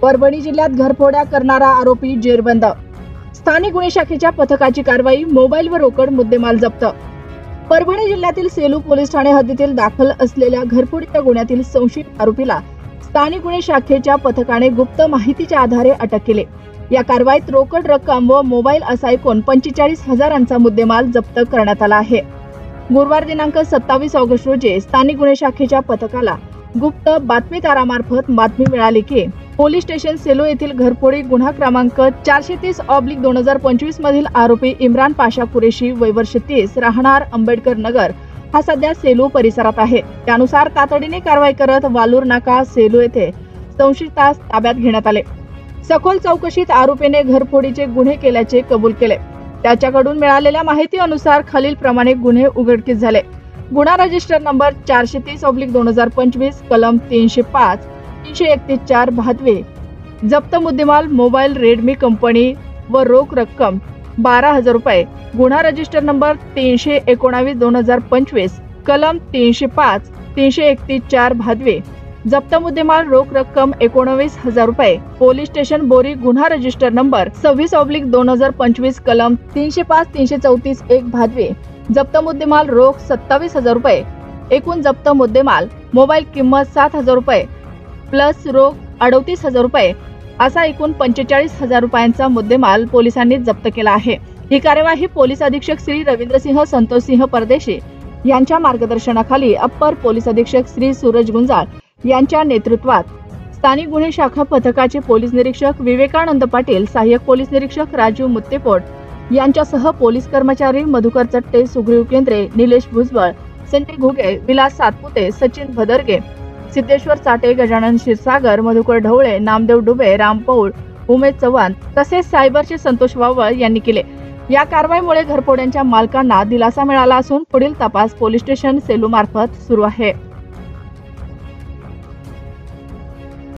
परभणी जिल्ह्यात घरफोड्या करणारा आरोपी जेरबंद। स्थानिक गुन्हे शाखेच्या पथकाची कारवाई, मोबाईल व रोकड मुद्देमाल जप्त। परभणी जिल्ह्यातील सेलू पोलीस ठाणे हद्दीतील दाखल असलेल्या घरफोडीच्या गुन्ह्यातील संशयित आरोपीला स्थानिक गुन्हे शाखेच्या पथकाने गुप्त माहितीच्या आधारे अटक केले। या कारवाईत रोकड रक्कम व मोबाईल असा एकूण 45,000चा मुद्देमाल जप्त करण्यात आला आहे। गुरुवार दिनांक 27 ऑगस्ट रोजी स्थानिक गुन्हे शाखेच्या पथकाला गुप्त बातमीदारामार्फत बातमी मिळाली की पोलीस स्टेशन सेलू येथील घरफोडी गुन्हा क्रमांक 430/2025 मधील आरोपी इम्रान पाशा कुरेशी वय वर्ष 30 राहणार आंबेडकर नगर हा सध्या सेलू परिसरात आहे। त्यानुसार तातडीने कारवाई करत वालूर नाका सेलू येथे संशयितास ताब्यात घेण्यात आले। सखोल चौकशीत आरोपीने घरफोडीचे गुन्हे केल्याचे कबूल केले। त्याच्याकडून मिळालेल्या माहितीनुसार खालील प्रमाणे गुन्हे उघडकीस झाले। गुन्हा रजिस्टर नंबर 430/2025 कलम 305 331 भादवे। जप्त मुद्देमाल मोबाईल रेडमी कंपनी व रोख रक्कम 12,000 रुपये। गुन्हा रजिस्टर नंबर 319/2025 कलम 305 331 भादवे। जप्त मुद्देमाल रोख रक्कम 19,000 रुपये। पोलीस स्टेशन बोरी गुन्हा रजिस्टर नंबर 26/2025 कलम 305 334 1 भादवे। जप्त मुद्देमाल रोख 27,000 रुपये। एकूण जप्त मुद्देमाल मोबाईल किंमत 7,000 रुपये प्लस रोख 38,000 रुपये असा एकूण 45,000 रुपयांचा मुद्देमाल पोलिसांनी जप्त केला आहे। ही कार्यवाही पोलीस अधीक्षक श्री रवींद्रसिंह संतोषसिंह परदेशी यांच्या मार्गदर्शनाखाली अप्पर पोलीस अधीक्षक श्री सूरज गुंजाळ यांच्या नेतृत्वात स्थानिक गुन्हे शाखा पथकाचे पोलीस निरीक्षक विवेकानंद पाटील, सहाय्यक पोलीस निरीक्षक राजू मुत्तेपोट यांच्यासह पोलीस कर्मचारी मधुकर चट्टे, सुग्रीव केंद्रे, निलेश भुजबळ, संजय घुगे, विलास सातपुते, सचिन भदरगे, सिद्धेश्वर चाटे, गजानन क्षीरसागर, मधुकर ढवळे, नामदेव डुबे, राम पौळ, उमेश चव्हाण तसेच सायबरचे संतोष वावळ यांनी केले। या कारवाईमुळे घरफोड्यांच्या मालकांना दिलासा मिळाला असून पुढील तपास पोलीस स्टेशन सेलू मार्फत सुरू आहे।